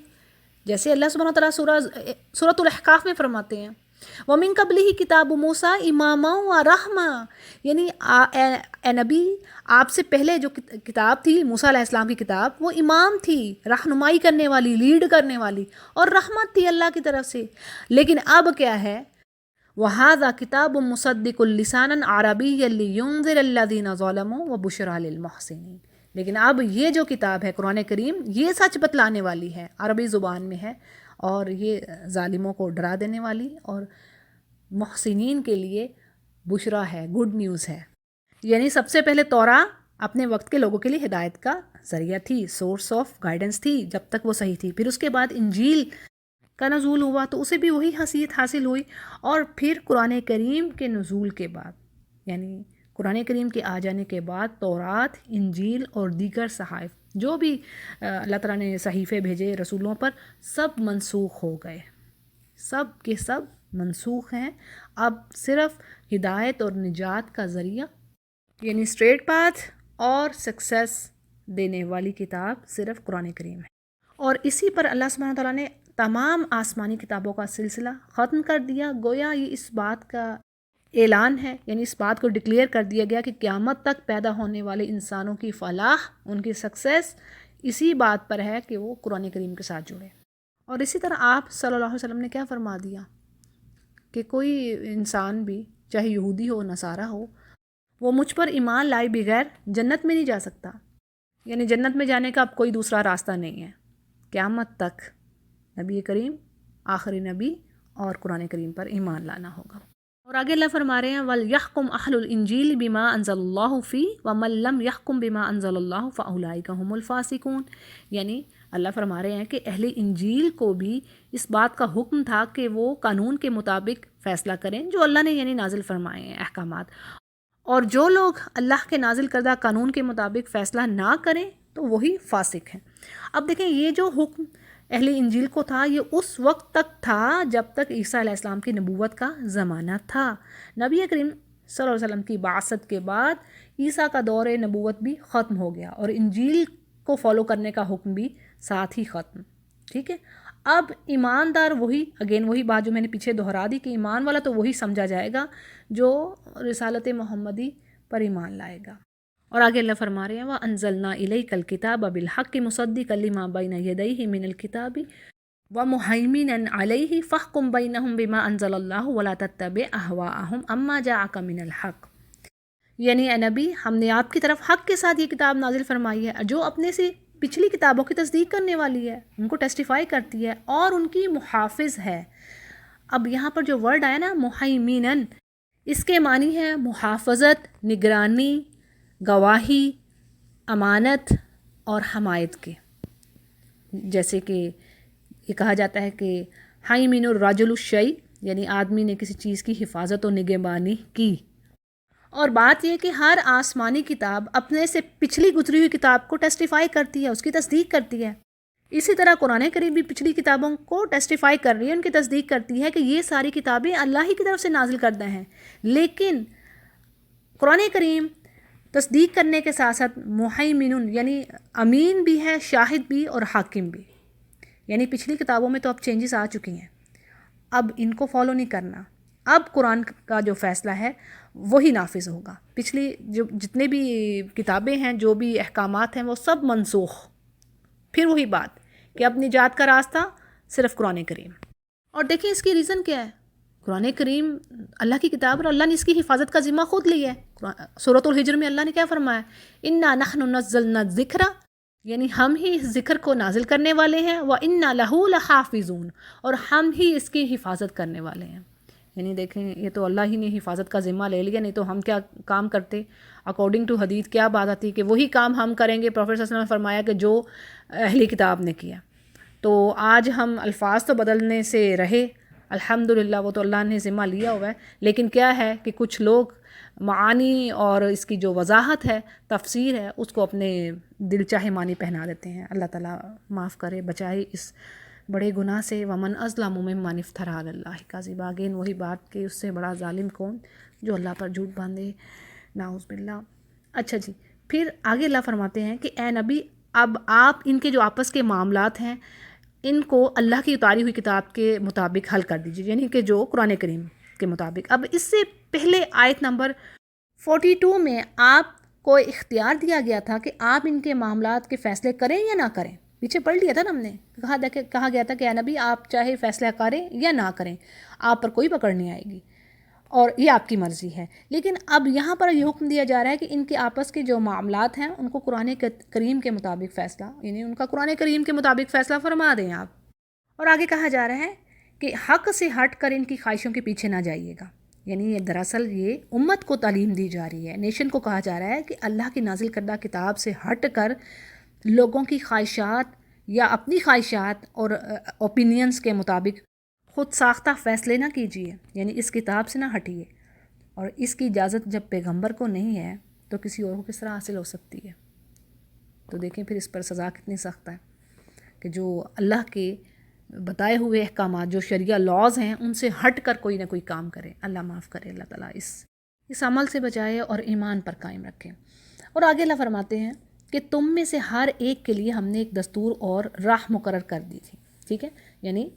جیسے اللہ سبحانہ تعالیٰ سورۃ الاحقاف میں فرماتے ہیں وَمِن قَبْلِهِ کتاب موسیٰ اماما وَرَحْمَةً، یعنی اے نبی آپ سے پہلے جو کتاب تھی موسیٰ علیہ السلام کی کتاب، وہ امام تھی، رہنمائی کرنے والی، لیڈ کرنے والی، اور رحمت تھی اللہ کی طرف سے۔ لیکن اب کیا ہے، وَهَذَا كِتَابٌ مُصَدِّقٌ لِسَانًا عَرَبِيًّا لِيُنذِرَ الَّذِينَ ظَلَمُوا وَبُشْرَىٰ لِلْمُحْسِنِينَ، لیکن اب یہ جو کتاب ہے قرآن کریم، یہ سچ بتلانے والی ہے، عربی زبان میں ہے، اور یہ ظالموں کو ڈرا دینے والی اور محسنین کے لیے بشرا ہے، گڈ نیوز ہے۔ یعنی سب سے پہلے توراہ اپنے وقت کے لوگوں کے لیے ہدایت کا ذریعہ تھی، سورس آف گائیڈنس تھی جب تک وہ صحیح تھی۔ پھر اس کے بعد انجیل کا نزول ہوا تو اسے بھی وہی حیثیت حاصل ہوئی، اور پھر قرآن کریم کے نزول کے بعد، یعنی قرآن کریم کے آ جانے کے بعد تورات، انجیل اور دیگر صحائف جو بھی اللہ تعالیٰ نے صحیفے بھیجے رسولوں پر، سب منسوخ ہو گئے، سب کے سب منسوخ ہیں۔ اب صرف ہدایت اور نجات کا ذریعہ، یعنی اسٹریٹ پاتھ اور سکسیس دینے والی کتاب صرف قرآن کریم ہے، اور اسی پر اللہ سبحانہ تعالیٰ نے تمام آسمانی کتابوں کا سلسلہ ختم کر دیا۔ گویا یہ اس بات کا اعلان ہے، یعنی اس بات کو ڈکلیئر کر دیا گیا کہ قیامت تک پیدا ہونے والے انسانوں کی فلاح، ان کی سکسیس اسی بات پر ہے کہ وہ قرآن کریم کے ساتھ جڑے۔ اور اسی طرح آپ صلی اللہ علیہ وسلم نے کیا فرما دیا کہ کوئی انسان بھی چاہے یہودی ہو نصارہ ہو، وہ مجھ پر ایمان لائے بغیر جنت میں نہیں جا سکتا، یعنی جنت میں جانے کا اب کوئی دوسرا راستہ نہیں ہے قیامت تک، نبی کریم آخری نبی اور قرآن کریم پر ایمان لانا ہوگا۔ اور آگے اللہ فرما رہے ہیں وَلْيَحْكُمْ أَهْلُ الْإِنْجِيلِ بِمَا أَنزَلَ اللَّهُ فِيهِ وَمَن لَّمْ يَحْكُم بِمَا أَنزَلَ اللَّهُ فَأُولَٰئِكَ هُمُ الْفَاسِقُونَ، یعنی اللہ فرما رہے ہیں کہ اہل انجیل کو بھی اس بات کا حکم تھا کہ وہ قانون کے مطابق فیصلہ کریں جو اللہ نے یعنی نازل فرمائے ہیں احکامات، اور جو لوگ اللہ کے نازل کردہ قانون کے مطابق فیصلہ نہ کریں تو وہی فاسق ہیں۔ اب دیکھیں یہ جو حکم اہل انجیل کو تھا یہ اس وقت تک تھا جب تک عیسیٰ علیہ السلام کی نبوت کا زمانہ تھا۔ نبی کریم صلی اللہ علیہ وسلم کی بعثت کے بعد عیسیٰ کا دور نبوت بھی ختم ہو گیا، اور انجیل کو فالو کرنے کا حکم بھی ساتھ ہی ختم، ٹھیک ہے۔ اب ایماندار وہی، اگین وہی بات جو میں نے پیچھے دہرا دی کہ ایمان والا تو وہی سمجھا جائے گا جو رسالت محمدی پر ایمان لائے گا، اور آگے اللہ فرما رہے ہیں وَأَنزَلْنَا إِلَيْكَ الْكِتَابَ بِالْحَقِّ مُصَدِّقًا لِمَا بَيْنَ يَدَيْهِ مِنَ الْكِتَابِ وَمُهَيْمِنًا عَلَيْهِ فَاحْكُم بَيْنَهُم بِمَا أَنزَلَ اللَّهُ وَلَا تَتَّبِعْ أَهْوَاءَهُمْ أَمَّا جَاءَكَ مِنَ الْحَقِّ، یعنی اے نبی ہم نے آپ کی طرف حق کے ساتھ یہ کتاب نازل فرمائی ہے جو اپنے سے پچھلی کتابوں کی تصدیق کرنے والی ہے، ان کو ٹیسٹیفائی کرتی ہے اور ان کی محافظ ہے۔ اب یہاں پر جو ورڈ آیا نا محیمینن، اس کے معنی ہے محافظت، نگرانی، گواہی، امانت اور حمایت کے۔ جیسے کہ یہ کہا جاتا ہے کہ حیمین الرجل الشیء، یعنی آدمی نے کسی چیز کی حفاظت و نگہبانی کی۔ اور بات یہ کہ ہر آسمانی کتاب اپنے سے پچھلی گزری ہوئی کتاب کو ٹیسٹیفائی کرتی ہے، اس کی تصدیق کرتی ہے۔ اسی طرح قرآن کریم بھی پچھلی کتابوں کو ٹیسٹیفائی کر رہی ہے، ان کی تصدیق کرتی ہے کہ یہ ساری کتابیں اللہ ہی کی طرف سے نازل کردہ ہیں۔ لیکن قرآن کریم تصدیق کرنے کے ساتھ ساتھ محیمن، یعنی امین بھی ہے، شاہد بھی اور حاکم بھی۔ یعنی پچھلی کتابوں میں تو اب چینجز آ چکی ہیں، اب ان کو فالو نہیں کرنا، اب قرآن کا جو فیصلہ ہے وہی نافذ ہوگا۔ پچھلی جو جتنے بھی کتابیں ہیں، جو بھی احکامات ہیں، وہ سب منسوخ۔ پھر وہی بات کہ اب نجات کا راستہ صرف قرآن کریم۔ اور دیکھیں اس کی ریزن کیا ہے، قرآن کریم اللہ کی کتاب اور اللہ نے اس کی حفاظت کا ذمہ خود لیا ہے۔ سورۃ الحجر میں اللہ نے کیا فرمایا، اِنَّا نَحْنُ نَزَّلْنَا الذِّکْرَ، یعنی ہم ہی اس ذکر کو نازل کرنے والے ہیں، وَإِنَّا لَهُ لَحَافِظُونَ، اور ہم ہی اس کی حفاظت کرنے والے ہیں۔ یعنی دیکھیں یہ تو اللہ ہی نے حفاظت کا ذمہ لے لیا، نہیں تو ہم کیا کام کرتے؟ اکارڈنگ ٹو حدیث کیا بات آتی کہ وہی کام ہم کریں گے، پروفیٹ صلی اللہ علیہ وسلم نے فرمایا کہ جو اہلی کتاب نے کیا۔ تو آج ہم الفاظ تو بدلنے سے رہے، الحمدللہ وہ تو اللہ نے ذمہ لیا ہوا ہے، لیکن کیا ہے کہ کچھ لوگ معانی اور اس کی جو وضاحت ہے، تفسیر ہے، اس کو اپنے دل چاہے معنی پہنا دیتے ہیں۔ اللہ تعالیٰ معاف کرے، بچائے اس بڑے گناہ سے۔ ومن اظلم ممن افتری علی اللہ کذبا، اگین وہی بات کہ اس سے بڑا ظالم کون جو اللہ پر جھوٹ باندھے، نعوذ باللہ۔ اچھا جی، پھر آگے اللہ فرماتے ہیں کہ اے نبی اب آپ ان کے جو آپس کے معاملات ہیں ان کو اللہ کی اتاری ہوئی کتاب کے مطابق حل کر دیجیے، یعنی کہ جو قرآن کریم کے مطابق۔ اب اس سے پہلے آیت نمبر 42 میں آپ کو اختیار دیا گیا تھا کہ آپ ان کے معاملات کے فیصلے کریں یا نہ کریں، پیچھے پڑھ لیا تھا نا ہم نے، کہا گیا تھا کہ اے نبی آپ چاہے فیصلہ کریں یا نہ کریں، آپ پر کوئی پکڑ نہیں آئے گی اور یہ آپ کی مرضی ہے۔ لیکن اب یہاں پر یہ حکم دیا جا رہا ہے کہ ان کے آپس کے جو معاملات ہیں ان کو قرآن کریم کے مطابق فیصلہ، یعنی ان کا قرآن کریم کے مطابق فیصلہ فرما دیں آپ۔ اور آگے کہا جا رہا ہے کہ حق سے ہٹ کر ان کی خواہشوں کے پیچھے نہ جائیے گا، یعنی یہ دراصل یہ امت کو تعلیم دی جا رہی ہے، نیشن کو کہا جا رہا ہے کہ اللہ کی نازل کردہ کتاب سے ہٹ کر لوگوں کی خواہشات یا اپنی خواہشات اور اوپینینز کے مطابق خود ساختہ فیصلے نہ کیجیے، یعنی اس کتاب سے نہ ہٹیے۔ اور اس کی اجازت جب پیغمبر کو نہیں ہے تو کسی اور کو کس طرح حاصل ہو سکتی ہے؟ تو دیکھیں پھر اس پر سزا کتنی سخت ہے کہ جو اللہ کے بتائے ہوئے احکامات، جو شریعہ لاز ہیں، ان سے ہٹ کر کوئی نہ کوئی کام کرے۔ اللہ معاف کرے، اللہ تعالیٰ اس عمل سے بچائے اور ایمان پر قائم رکھے۔ اور آگے اللہ فرماتے ہیں کہ تم میں سے ہر ایک کے لیے ہم نے ایک دستور اور راہ مقرر کر دی تھی، ٹھیک ہے، یعنی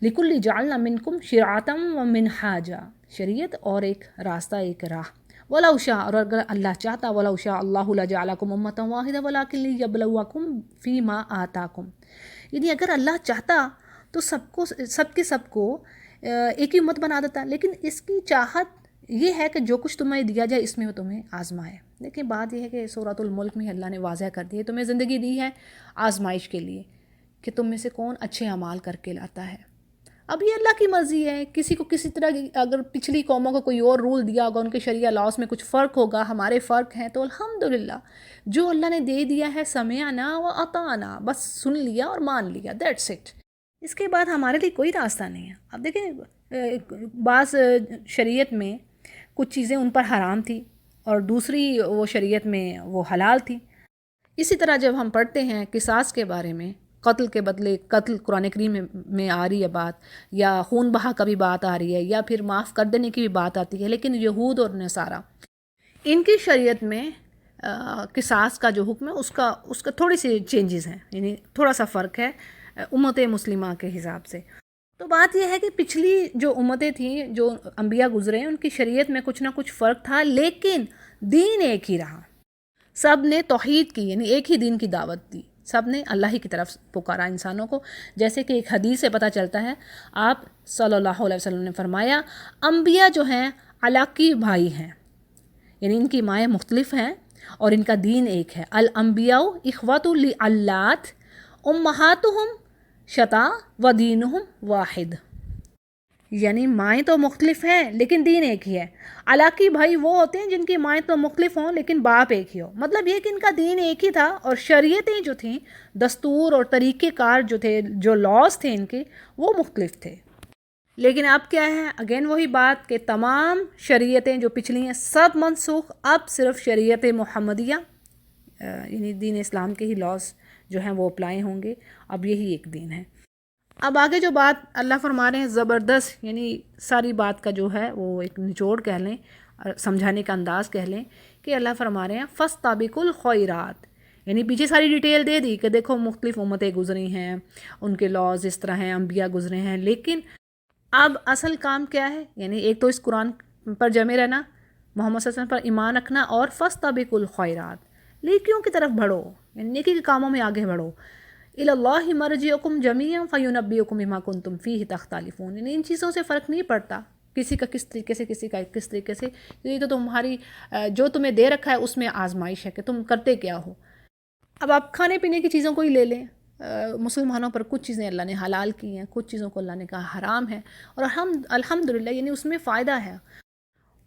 لِكُلِّ جَعَلْنَا مِنْكُمْ شِرْعَةً وَمِنْحَاجًا، شریعت اور ایک راستہ، ایک راہ۔ وَلَوْ شَاءَ، اور اگر اللہ چاہتا، وَلَوْ شَاءَ اللَّهُ لَجَعَلَكُمْ أُمَّةً وَاحِدَةً وَلَكِنْ لِيَبْلُوَكُمْ فِي مَا آتَاكُمْ، یعنی اگر اللہ چاہتا تو سب کو ایک ہی امت بنا دیتا، لیکن اس کی چاہت یہ ہے کہ جو کچھ تمہیں دیا جائے اس میں وہ تمہیں آزمائے۔ لیکن بات یہ ہے کہ سورۃ الملک میں اللہ نے واضح کر دی ہے تمہیں زندگی دی ہے آزمائش کے لیے کہ تم میں سے کون اچھے اعمال کر کے لاتا ہے۔ اب یہ اللہ کی مرضی ہے، کسی کو کسی طرح، اگر پچھلی قوموں کو کوئی اور رول دیا ہوگا، ان کے شریعہ لاس میں کچھ فرق ہوگا، ہمارے فرق ہیں، تو الحمدللہ جو اللہ نے دے دیا ہے سمعنا و اطعنا، بس سن لیا اور مان لیا، دیٹس اٹ۔ اس کے بعد ہمارے لیے کوئی راستہ نہیں ہے۔ اب دیکھیں بعض شریعت میں کچھ چیزیں ان پر حرام تھی اور دوسری وہ شریعت میں وہ حلال تھی۔ اسی طرح جب ہم پڑھتے ہیں قصاص کے بارے میں، قتل کے بدلے قتل قرآن کریم میں آ رہی ہے بات، یا خون بہا کا بھی بات آ رہی ہے، یا پھر معاف کر دینے کی بھی بات آتی ہے، لیکن یہود اور نصارہ ان کی شریعت میں قصاص کا جو حکم ہے اس کا تھوڑی سی چینجز ہیں، یعنی تھوڑا سا فرق ہے امت مسلمہ کے حساب سے۔ تو بات یہ ہے کہ پچھلی جو امتیں تھیں، جو انبیاء گزرے ہیں، ان کی شریعت میں کچھ نہ کچھ فرق تھا، لیکن دین ایک ہی رہا، سب نے توحید کی، یعنی ایک ہی دین کی دعوت دی، سب نے اللہ ہی کی طرف پکارا انسانوں کو. جیسے کہ ایک حدیث سے پتہ چلتا ہے، آپ صلی اللہ علیہ وسلم نے فرمایا انبیاء جو ہیں علاقی بھائی ہیں، یعنی ان کی مائیں مختلف ہیں اور ان کا دین ایک ہے. الانبیاء اخوۃ لعلات امہاتہم شتا و دینہم واحد، یعنی مائیں تو مختلف ہیں لیکن دین ایک ہی ہے. علاقی بھائی وہ ہوتے ہیں جن کی مائیں تو مختلف ہوں لیکن باپ ایک ہی ہو. مطلب یہ کہ ان کا دین ایک ہی تھا اور شریعتیں جو تھیں، دستور اور طریقہ کار جو تھے، جو لاز تھے ان کے، وہ مختلف تھے. لیکن اب کیا ہے، اگین وہی بات کہ تمام شریعتیں جو پچھلی ہیں سب منسوخ، اب صرف شریعت محمدیہ یعنی دین اسلام کے ہی لاز جو ہیں وہ اپلائی ہوں گے. اب یہی ایک دین ہے. اب آگے جو بات اللہ فرما رہے ہیں زبردست، یعنی ساری بات کا جو ہے وہ ایک نچوڑ کہہ لیں، سمجھانے کا انداز کہہ لیں کہ اللہ فرما رہے ہیں فاستبقوا الخیرات، یعنی پیچھے ساری ڈیٹیل دے دی کہ دیکھو مختلف امتیں گزری ہیں، ان کے لاز اس طرح ہیں، انبیاء گزرے ہیں، لیکن اب اصل کام کیا ہے؟ یعنی ایک تو اس قرآن پر جمے رہنا، محمد صلی اللہ علیہ وسلم پر ایمان رکھنا، اور فاستبقوا الخیرات، نیکیوں کی طرف بڑھو، یعنی نیکی کے کاموں میں آگے بڑھو. الی اللہ مرجعکم جمیعا فینبئکم بما کنتم فیہ تختلفون، یعنی ان چیزوں سے فرق نہیں پڑتا کسی کا کس طریقے سے، کسی کا کس طریقے سے، یہ تو تمہاری جو تمہیں دے رکھا ہے اس میں آزمائش ہے کہ تم کرتے کیا ہو. اب آپ کھانے پینے کی چیزوں کو ہی لے لیں، مسلمانوں پر کچھ چیزیں اللہ نے حلال کی ہیں، کچھ چیزوں کو اللہ نے کہا حرام ہے، اور الحمدللہ یعنی اس میں فائدہ ہے،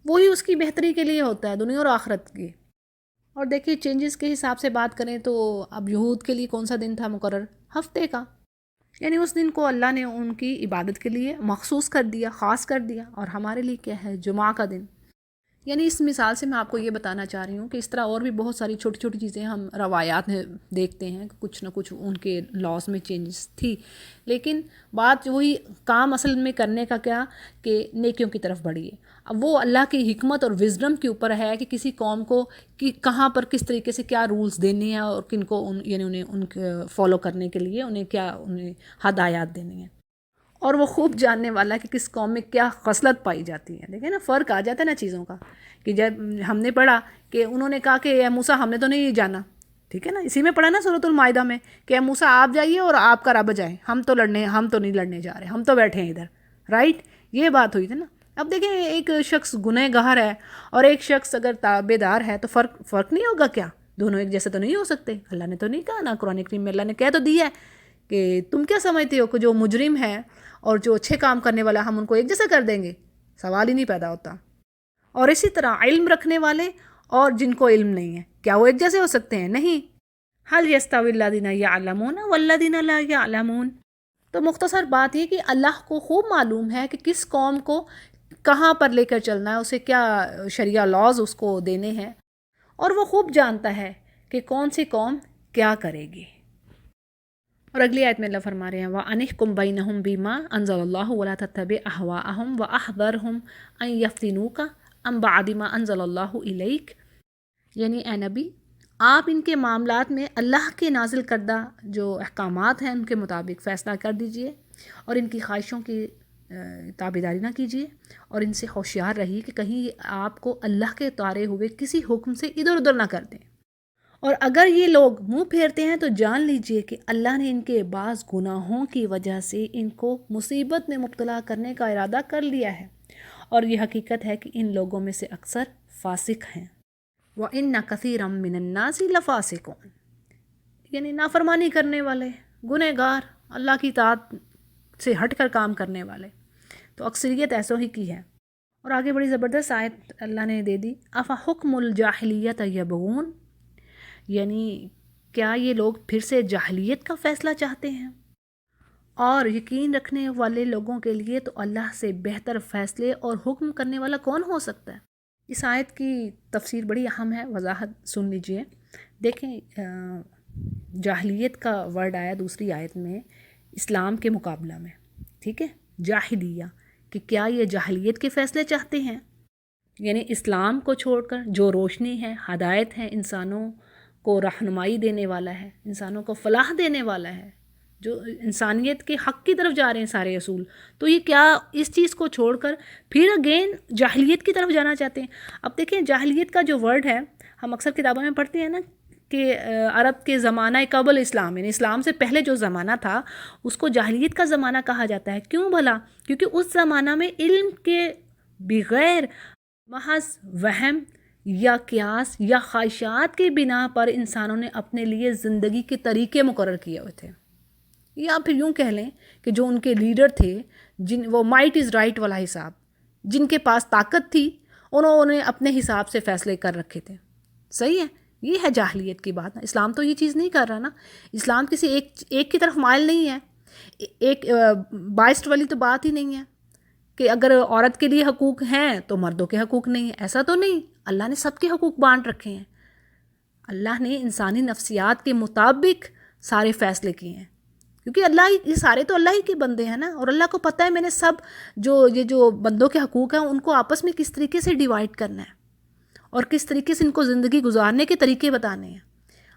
وہی اس کی بہتری کے لیے ہوتا ہے دنیا اور آخرت کی. اور دیکھیے چینجز کے حساب سے بات کریں تو اب یہود کے لیے کون سا دن تھا مقرر؟ ہفتے کا، یعنی اس دن کو اللہ نے ان کی عبادت کے لیے مخصوص کر دیا، خاص کر دیا. اور ہمارے لیے کیا ہے؟ جمعہ کا دن. یعنی اس مثال سے میں آپ کو یہ بتانا چاہ رہی ہوں کہ اس طرح اور بھی بہت ساری چھوٹی چھوٹی چیزیں ہم روایات میں دیکھتے ہیں، کچھ نہ کچھ ان کے لاز میں چینجز تھی، لیکن بات وہی کام اصل میں کرنے کا کیا کہ نیکیوں کی طرف بڑھیے. اب وہ اللہ کی حکمت اور وزڈم کے اوپر ہے کہ کسی قوم کو کہاں پر کس طریقے سے کیا رولز دینے ہیں اور کن کو یعنی انہیں ان کے فالو کرنے کے لیے انہیں ہدایات دینی ہیں. اور وہ خوب جاننے والا کہ کس قوم میں کیا خصلت پائی جاتی ہے. دیکھیں نا فرق آ جاتا ہے نا چیزوں کا، کہ جب ہم نے پڑھا کہ انہوں نے کہا کہ اے موسیٰ ہم نے تو نہیں جانا، ٹھیک ہے نا، اسی میں پڑھا نا سورۃ المائدہ میں کہ اے موسیٰ آپ جائیے اور آپ کا رب جائے، ہم تو نہیں لڑنے جا رہے، ہم تو بیٹھے ہیں ادھر، رائٹ، یہ بات ہوئی تھی نا. اب دیکھیں ایک شخص گنہ گار ہے اور ایک شخص اگر تابع دار ہے تو فرق نہیں ہوگا کیا؟ دونوں ایک جیسے تو نہیں ہو سکتے. اللہ نے تو نہیں کہا نا، قرآن کریم میں اللہ نے کہہ تو دیا ہے کہ تم کیا سمجھتے ہو کہ جو مجرم ہے اور جو اچھے کام کرنے والا ہم ان کو ایک جیسا کر دیں گے؟ سوال ہی نہیں پیدا ہوتا. اور اسی طرح علم رکھنے والے اور جن کو علم نہیں ہے، کیا وہ ایک جیسے ہو سکتے ہیں؟ نہیں. هل يستوي الذين يعلمون والذين لا يعلمون. تو مختصر بات یہ کہ اللہ کو خوب معلوم ہے کہ کس قوم کو کہاں پر لے کر چلنا ہے، اسے کیا شریعہ لاز اس کو دینے ہیں، اور وہ خوب جانتا ہے کہ کون سی قوم کیا کرے گی. اور اگلی آیت میں اللہ فرما رہے ہیں وَأَنِحْكُمْ بَيْنَهُمْ بِمَا أَنزَلَ اللَّهُ وَلَا تَتَّبِعْ أَهْوَاءَهُمْ وَأَحْذَرْهُمْ أَن يَفْتِنُوكَ عَن بَعْدِ مَا أَنزَلَ اللَّهُ إِلَيْكَ. یعنی اے نبی آپ ان کے معاملات میں اللہ کے نازل کردہ جو احکامات ہیں ان کے مطابق فیصلہ کر دیجئے اور ان کی خواہشوں کی تابعداری نہ کیجیے، اور ان سے ہوشیار رہیے کہ کہیں آپ کو اللہ کے اتارے ہوئے کسی حکم سے ادھر ادھر نہ کر دیں. اور اگر یہ لوگ منہ پھیرتے ہیں تو جان لیجئے کہ اللہ نے ان کے بعض گناہوں کی وجہ سے ان کو مصیبت میں مبتلا کرنے کا ارادہ کر لیا ہے، اور یہ حقیقت ہے کہ ان لوگوں میں سے اکثر فاسق ہیں. وَإِنَّ كَثِيرًا مِّنَ النَّاسِ لَفَاسِقُونَ، یعنی نافرمانی کرنے والے، گنہ گار، اللہ کی اطاعت سے ہٹ کر کام کرنے والے، تو اکثریت ایسوں ہی کی ہے. اور آگے بڑی زبردست آیت اللہ نے دے دی أَفَحُكْمُ الْجَاهِلِيَّةِ يَبْغُونَ، یعنی کیا یہ لوگ پھر سے جاہلیت کا فیصلہ چاہتے ہیں؟ اور یقین رکھنے والے لوگوں کے لیے تو اللہ سے بہتر فیصلے اور حکم کرنے والا کون ہو سکتا ہے؟ اس آیت کی تفسیر بڑی اہم ہے، وضاحت سن لیجئے. دیکھیں جاہلیت کا ورڈ آیا دوسری آیت میں اسلام کے مقابلہ میں، ٹھیک ہے، جاہلیہ، کہ کیا یہ جاہلیت کے فیصلے چاہتے ہیں؟ یعنی اسلام کو چھوڑ کر جو روشنی ہے، ہدایت ہے، انسانوں کو رہنمائی دینے والا ہے، انسانوں کو فلاح دینے والا ہے، جو انسانیت کے حق کی طرف جا رہے ہیں سارے اصول، تو یہ کیا اس چیز کو چھوڑ کر پھر اگین جاہلیت کی طرف جانا چاہتے ہیں؟ اب دیکھیں جاہلیت کا جو ورڈ ہے ہم اکثر کتابوں میں پڑھتے ہیں نا کہ عرب کے زمانہ قبل اسلام، یعنی اسلام سے پہلے جو زمانہ تھا اس کو جاہلیت کا زمانہ کہا جاتا ہے. کیوں بھلا؟ کیونکہ اس زمانہ میں علم کے بغیر محض وہم یا قیاس یا خواہشات کی بنا پر انسانوں نے اپنے لیے زندگی کے طریقے مقرر کیے ہوئے تھے. یا پھر یوں کہہ لیں کہ جو ان کے لیڈر تھے، وہ مائٹ از رائٹ والا حساب، جن کے پاس طاقت تھی انہوں نے اپنے حساب سے فیصلے کر رکھے تھے. صحیح ہے، یہ ہے جاہلیت کی بات. اسلام تو یہ چیز نہیں کر رہا نا. اسلام کسی ایک کی طرف مائل نہیں ہے. ایک بائسٹ والی تو بات ہی نہیں ہے کہ اگر عورت کے لیے حقوق ہیں تو مردوں کے حقوق نہیں ہیں. ایسا تو نہیں. اللہ نے سب کے حقوق بانٹ رکھے ہیں. اللہ نے انسانی نفسیات کے مطابق سارے فیصلے کیے ہیں، کیونکہ یہ سارے تو اللہ ہی کے بندے ہیں نا. اور اللہ کو پتہ ہے میں نے سب یہ جو بندوں کے حقوق ہیں ان کو آپس میں کس طریقے سے ڈیوائڈ کرنا ہے اور کس طریقے سے ان کو زندگی گزارنے کے طریقے بتانے ہیں.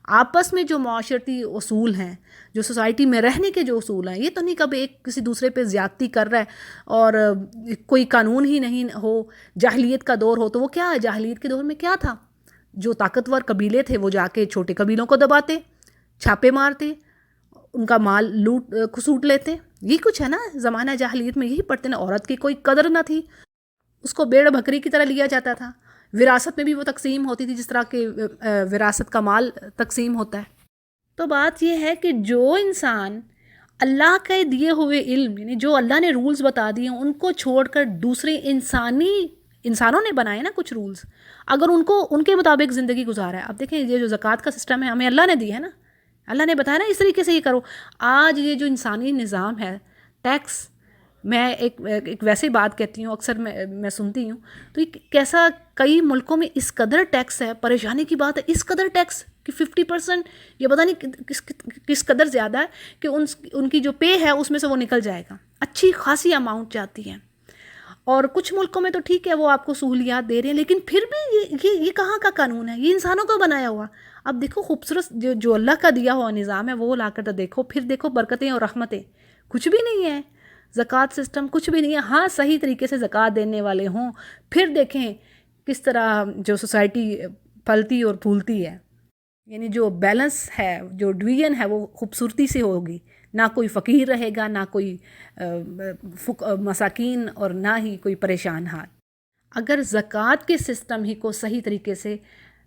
آپس میں جو معاشرتی اصول ہیں، جو سوسائٹی میں رہنے کے جو اصول ہیں، یہ تو نہیں کبھی ایک کسی دوسرے پہ زیادتی کر رہا ہے اور کوئی قانون ہی نہیں ہو. جاہلیت کا دور ہو تو وہ کیا ہے؟ جاہلیت کے دور میں کیا تھا؟ جو طاقتور قبیلے تھے وہ جا کے چھوٹے قبیلوں کو دباتے، چھاپے مارتے، ان کا مال لوٹ کھسوٹ لیتے. یہ کچھ ہے نا زمانہ جاہلیت میں. یہی پڑھتے نا، عورت کی کوئی قدر نہ تھی، اس کو بیڑ بکری کی طرح لیا جاتا تھا. وراثت میں بھی وہ تقسیم ہوتی تھی جس طرح کہ وراثت کا مال تقسیم ہوتا ہے. تو بات یہ ہے کہ جو انسان اللہ کے دیے ہوئے علم، یعنی جو اللہ نے رولز بتا دیے ان کو چھوڑ کر دوسرے انسانوں نے بنائے نا کچھ رولز، اگر ان کے مطابق زندگی گزارا ہے. اب دیکھیں یہ جو زکوٰۃ کا سسٹم ہے ہمیں اللہ نے دی ہے نا. اللہ نے بتایا نا اس طریقے سے یہ کرو. آج یہ جو انسانی نظام ہے، ٹیکس، میں ایک ویسے بات کہتی ہوں، اکثر میں سنتی ہوں تو یہ کیسا کئی ملکوں میں اس قدر ٹیکس ہے. پریشانی کی بات ہے، اس قدر ٹیکس کہ 50% یہ پتہ نہیں کس قدر زیادہ ہے کہ ان کی جو پے ہے اس میں سے وہ نکل جائے گا. اچھی خاصی اماؤنٹ جاتی ہے. اور کچھ ملکوں میں تو ٹھیک ہے وہ آپ کو سہولیات دے رہے ہیں، لیکن پھر بھی یہ کہاں کا قانون ہے؟ یہ انسانوں کو بنایا ہوا. اب دیکھو خوبصورت جو اللہ کا دیا ہوا نظام ہے وہ لا کر تو دیکھو، پھر دیکھو برکتیں اور رحمتیں کچھ بھی نہیں ہے. زکوٰۃ سسٹم کچھ بھی نہیں ہے. ہاں صحیح طریقے سے زکوٰۃ دینے والے ہوں، پھر دیکھیں کس طرح جو سوسائٹی پھلتی اور پھولتی ہے. یعنی جو بیلنس ہے، جو ڈویژن ہے وہ خوبصورتی سے ہوگی. نہ کوئی فقیر رہے گا، نہ کوئی مساکین، اور نہ ہی کوئی پریشان حال. اگر زکوٰۃ کے سسٹم ہی کو صحیح طریقے سے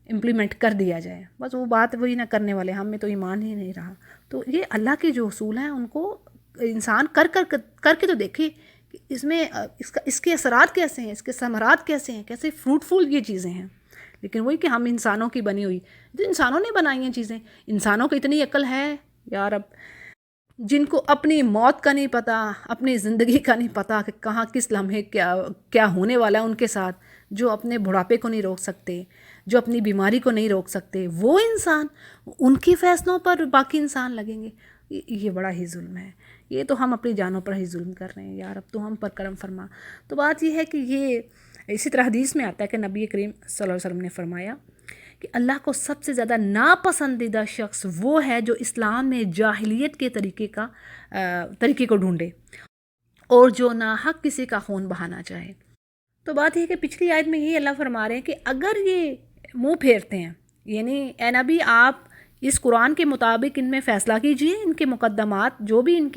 امپلیمنٹ کر دیا جائے. بس وہ بات وہی نہ کرنے والے، ہم میں تو ایمان ہی نہیں رہا. تو یہ اللہ کے جو اصول ہیں ان کو انسان کر کے تو دیکھے کہ اس میں اس کے اثرات کیسے ہیں، اس کے ثمرات کیسے ہیں، کیسے فروٹفل یہ چیزیں ہیں. لیکن وہی کہ ہم انسانوں کی بنی ہوئی، جو انسانوں نے بنائی ہیں چیزیں. انسانوں کو اتنی عقل ہے یار اب، جن کو اپنی موت کا نہیں پتہ، اپنی زندگی کا نہیں پتہ کہ کہاں کس لمحے کیا ہونے والا ہے ان کے ساتھ، جو اپنے بڑھاپے کو نہیں روک سکتے، جو اپنی بیماری کو نہیں روک سکتے، وہ انسان ان کے فیصلوں پر باقی انسان لگیں گے. یہ بڑا ہی ظلم ہے. یہ تو ہم اپنی جانوں پر ہی ظلم کر رہے ہیں یار. اب تو ہم پر کرم فرما. تو بات یہ ہے کہ یہ اسی طرح حدیث میں آتا ہے کہ نبی کریم صلی اللہ علیہ وسلم نے فرمایا کہ اللہ کو سب سے زیادہ ناپسندیدہ شخص وہ ہے جو اسلام میں جاہلیت کے طریقے کو ڈھونڈے اور جو ناحق کسی کا خون بہانا چاہے. تو بات یہ ہے کہ پچھلی آیت میں یہ اللہ فرما رہے ہیں کہ اگر یہ منہ پھیرتے ہیں، یعنی اے نبی آپ اس قرآن کے مطابق ان میں فیصلہ کیجئے، ان کے مقدمات جو بھی ان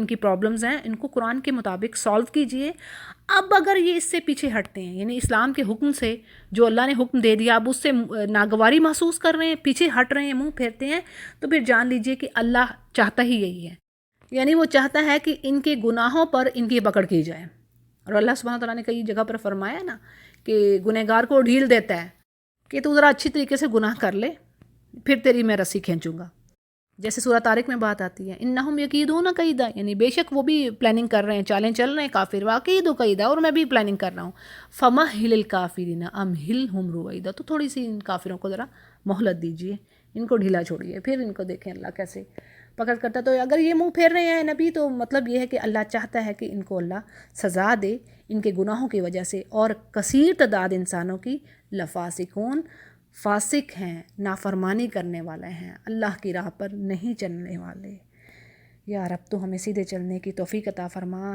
کی پرابلمز ہیں ان کو قرآن کے مطابق سالو کیجئے. اب اگر یہ اس سے پیچھے ہٹتے ہیں، یعنی اسلام کے حکم سے جو اللہ نے حکم دے دیا اب اس سے ناگواری محسوس کر رہے ہیں، پیچھے ہٹ رہے ہیں، منہ پھیرتے ہیں، تو پھر جان لیجئے کہ اللہ چاہتا ہی یہی ہے. یعنی وہ چاہتا ہے کہ ان کے گناہوں پر ان کی پکڑ کی جائے. اور اللہ سبحانہ تعالیٰ نے کئی جگہ پر فرمایا نا کہ گنہگار کو ڈھیل دیتا ہے کہ تو ذرا اچھی طریقے سے گناہ کر لے، پھر تیری میں رسی کھینچوں گا. جیسے سورہ طارق میں بات آتی ہے انہم یکیدون کیدا، یعنی بے شک وہ بھی پلاننگ کر رہے ہیں، چالیں چل رہے ہیں کافر. واقعیدو قیدا، اور میں بھی پلاننگ کر رہا ہوں. فمہل الکافرین امہلہم رویدا، تو تھوڑی سی ان کافروں کو ذرا مہلت دیجیے، ان کو ڈھیلا چھوڑیے، پھر ان کو دیکھیں اللہ کیسے پکڑ کرتا. تو اگر یہ منہ پھیر رہے ہیں نبی تو مطلب یہ ہے کہ اللہ چاہتا ہے کہ ان کو اللہ سزا دے ان کے گناہوں کی وجہ سے. اور کثیر تعداد انسانوں کی لفاسقون، فاسق ہیں، نافرمانی کرنے والے ہیں، اللہ کی راہ پر نہیں چلنے والے. یا رب تو ہمیں سیدھے چلنے کی توفیق عطا فرما.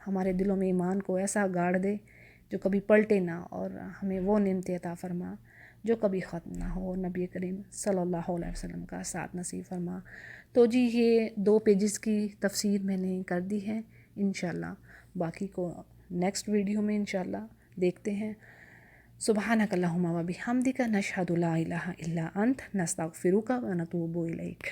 ہمارے دلوں میں ایمان کو ایسا گاڑ دے جو کبھی پلٹے نہ، اور ہمیں وہ نعمتیں عطا فرما. جو کبھی ختم نہ ہو، نبی کریم صلی اللہ علیہ وسلم کا ساتھ نصیب فرما۔ تو جی یہ 2 پیجز کی تفسیر میں نے کر دی ہے، انشاءاللہ باقی کو نیکسٹ ویڈیو میں انشاءاللہ دیکھتے ہیں۔ سبحانک اللہم و بحمدک، نشہد لا الہ الا انت، نستغفرک و نتوب الیک۔